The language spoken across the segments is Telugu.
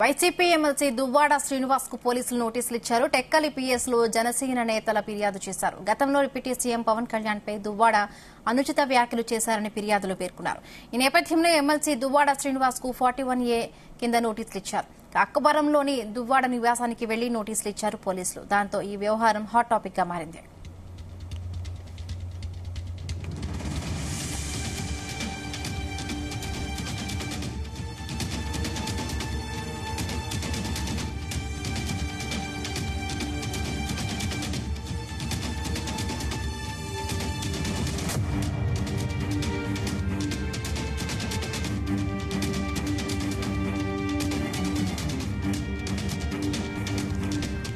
వైసీపీ ఎమ్మెల్సీ దువ్వాడ శ్రీనివాస్ కు పోలీసులు నోటీసులు ఇచ్చారు. టెక్కలి పిఎస్ లో జనసేన నేతల ఫిర్యాదు చేశారు. గతంలో డిప్యూటీ సీఎం పవన్ కళ్యాణ్ పై దువ్వాడ అనుచిత వ్యాఖ్యలు చేశారని ఫిర్యాదులో పేర్కొన్నారు. ఈ నేపథ్యంలో ఎమ్మెల్సీ దువ్వాడ శ్రీనివాస్ కు 41A కింద నోటీసులు ఇచ్చారు. అక్కవరంలోని దువ్వాడ నివాసానికి వెళ్లి నోటీసులు ఇచ్చారు పోలీసులు. దాంతో ఈ వ్యవహారం హాట్ టాపిక్ గా మారింది.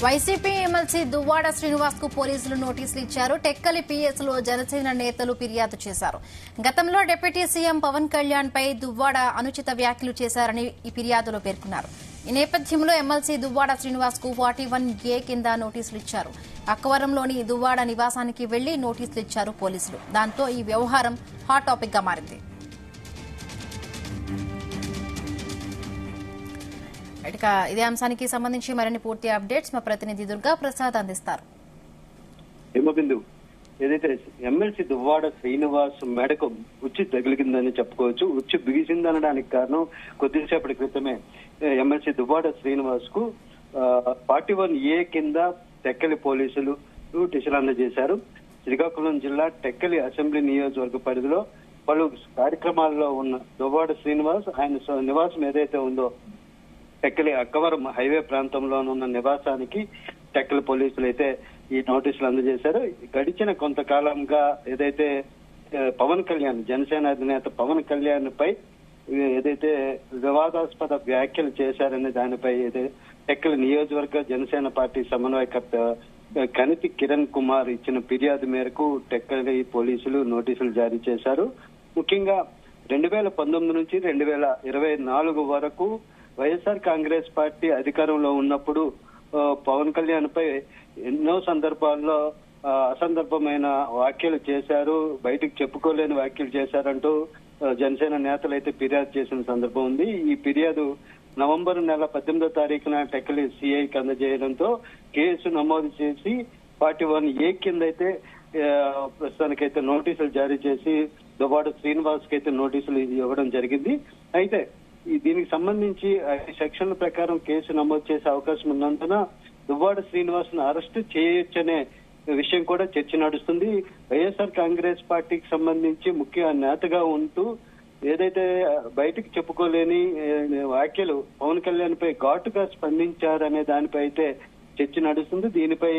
వైసీపీ ఎమ్మెల్సీ దువ్వాడ శ్రీనివాస్ కు పోలీసులు నోటీసులు ఇచ్చారు. టెక్కలి పిఎస్ లో జనసేన నేతలు ఫిర్యాదు చేశారు. గతంలో డిప్యూటీ సీఎం పవన్ కళ్యాణ్ పై దువ్వాడ అనుచిత వ్యాఖ్యలు చేశారని ఈ ఫిర్యాదులో పేర్కొన్నారు. ఈ నేపథ్యంలో ఎమ్మెల్సీ దువ్వాడ శ్రీనివాస్ కు 41A కింద నోటీసులు ఇచ్చారు. అక్కవరంలోని దువ్వాడ నివాసానికి వెళ్లి నోటీసులు ఇచ్చారు పోలీసులు. దాంతో ఈ వ్యవహారం హాట్ టాపిక్ గా మారింది. ఇదే అంశానికి సంబంధించి మరిన్ని పూర్తి అప్డేట్స్ మా ప్రతినిధి దుర్గా ప్రసాద్ అందిస్తారు. ఏదైతే ఎమ్మెల్సీ దువ్వాడ శ్రీనివాస్ మెడకు ఉచ్చి తగిలిందని చెప్పుకోవచ్చు. ఉచ్చి బిగిసిందనడానికి కారణం కొద్దిసేపటి క్రితమే ఎమ్మెల్సీ దువ్వాడ శ్రీనివాస్ కు 41A కింద టెక్కలి పోలీసులు నోటీసులు అందజేశారు. శ్రీకాకుళం జిల్లా టెక్కలి అసెంబ్లీ నియోజకవర్గ పరిధిలో పలు కార్యక్రమాల్లో ఉన్న దువ్వాడ శ్రీనివాస్ ఆయన నివాసం ఏదైతే ఉందో టెక్కలి అక్కవరం హైవే ప్రాంతంలోనున్న నివాసానికి టెక్కలి పోలీసులు అయితే ఈ నోటీసులు అందజేశారు. గడిచిన కొంతకాలంగా ఏదైతే పవన్ కళ్యాణ్ జనసేన అధినేత పవన్ కళ్యాణ్ పై ఏదైతే వివాదాస్పద వ్యాఖ్యలు చేశారనే దానిపై టెక్కలి నియోజకవర్గ జనసేన పార్టీ సమన్వయకర్త కనితి కిరణ్ కుమార్ ఇచ్చిన ఫిర్యాదు మేరకు టెక్కలి పోలీసులు నోటీసులు జారీ చేశారు. ముఖ్యంగా 2019 నుంచి 2024 వరకు వైఎస్ఆర్ కాంగ్రెస్ పార్టీ అధికారంలో ఉన్నప్పుడు పవన్ కళ్యాణ్ పై ఎన్నో సందర్భాల్లో అసందర్భమైన వ్యాఖ్యలు చేశారు, బయటకు చెప్పుకోలేని వ్యాఖ్యలు చేశారంటూ జనసేన నేతలు అయితే ఫిర్యాదు చేసిన సందర్భం ఉంది. ఈ ఫిర్యాదు నవంబర్ నెల 18వ తారీఖున టెక్కలి సిఐకి అందజేయడంతో కేసు నమోదు చేసి 41A కింద అయితే ప్రస్తుతానికైతే నోటీసులు జారీ చేసి దువ్వాడ శ్రీనివాస్ కి అయితే నోటీసులు ఇవ్వడం జరిగింది. అయితే దీనికి సంబంధించి సెక్షన్ల ప్రకారం కేసు నమోదు చేసే అవకాశం ఉన్నందున దువ్వాడ శ్రీనివాస్ ను అరెస్టు చేయొచ్చనే విషయం కూడా చర్చ నడుస్తుంది. వైఎస్ఆర్ కాంగ్రెస్ పార్టీకి సంబంధించి ముఖ్య నేతగా ఉంటూ ఏదైతే బయటకు చెప్పుకోలేని వ్యాఖ్యలు పవన్ కళ్యాణ్ పై ఘాటుగా స్పందించారనే దానిపై అయితే చర్చ నడుస్తుంది. దీనిపై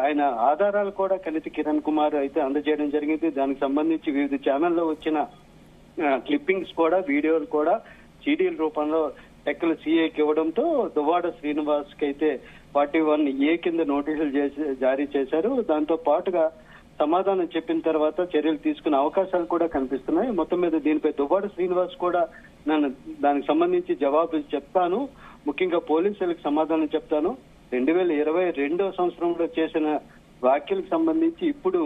ఆయన ఆధారాలు కూడా కనితి కిరణ్ కుమార్ అయితే అందజేయడం జరిగింది. దానికి సంబంధించి వివిధ ఛానల్లో వచ్చిన క్లిప్పింగ్స్ కూడా వీడియోలు కూడా సీడీల రూపంలో టెక్కల సీఏకి ఇవ్వడంతో దువ్వాడ శ్రీనివాస్ కి అయితే 41A కింద నోటీసులు జారీ చేశారు. దాంతో పాటుగా సమాధానం చెప్పిన తర్వాత చర్యలు తీసుకునే అవకాశాలు కూడా కనిపిస్తున్నాయి. మొత్తం మీద దీనిపై దువ్వాడ శ్రీనివాస్ కూడా నన్ను దానికి సంబంధించి జవాబు చెప్తాను, ముఖ్యంగా పోలీసులకు సమాధానం చెప్తాను, 2022వ సంవత్సరంలో చేసిన వ్యాఖ్యలకు సంబంధించి ఇప్పుడు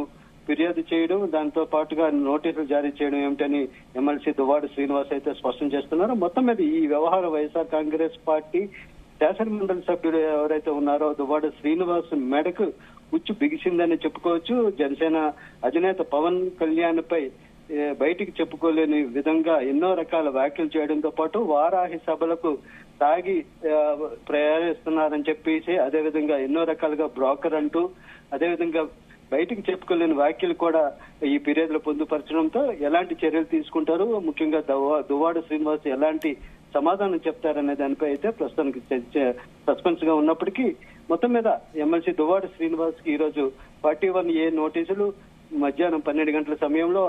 ఫిర్యాదు చేయడం, దాంతో పాటుగా నోటీసులు జారీ చేయడం ఏమిటని ఎమ్మెల్సీ దువ్వాడ శ్రీనివాస్ అయితే స్పష్టం చేస్తున్నారు. మొత్తం మీద ఈ వ్యవహారం వైఎస్ఆర్ కాంగ్రెస్ పార్టీ శాసనమండలి సభ్యుడు ఎవరైతే ఉన్నారో దువ్వాడ శ్రీనివాస్ మెడకు ఉచ్చు బిగిసిందని చెప్పుకోవచ్చు. జనసేన అధినేత పవన్ కళ్యాణ్ పై బయటికి చెప్పుకోలేని విధంగా ఎన్నో రకాల వ్యాఖ్యలు చేయడంతో పాటు వారాహి సభలకు తాగి ప్రయాణిస్తున్నారని చెప్పేసి అదేవిధంగా ఎన్నో రకాలుగా బ్రోకర్ అంటూ అదేవిధంగా బయటికి చెప్పుకోలేని వ్యాఖ్యలు కూడా ఈ ఫిర్యాదులో పొందుపరచడంతో ఎలాంటి చర్యలు తీసుకుంటారు, ముఖ్యంగా దువ్వాడ శ్రీనివాస్ ఎలాంటి సమాధానం చెప్తారనే దానిపై అయితే ప్రస్తుతానికి సస్పెన్స్ గా ఉన్నప్పటికీ మొత్తం మీద ఎమ్మెల్సీ దువ్వాడ శ్రీనివాస్ కి ఈరోజు 41A నోటీసులు మధ్యాహ్నం 12 గంటల సమయంలో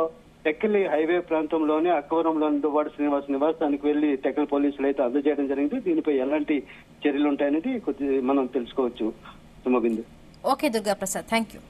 టెక్కలి హైవే ప్రాంతంలోని అక్కవరంలోని దువ్వాడ శ్రీనివాస్ నివాసానికి వెళ్లి టెక్కలి పోలీసులు అయితే అందజేయడం జరిగింది. దీనిపై ఎలాంటి చర్యలు ఉంటాయనేది మనం తెలుసుకోవచ్చు. Sumabindu. Okay Durga Prasad, thank you.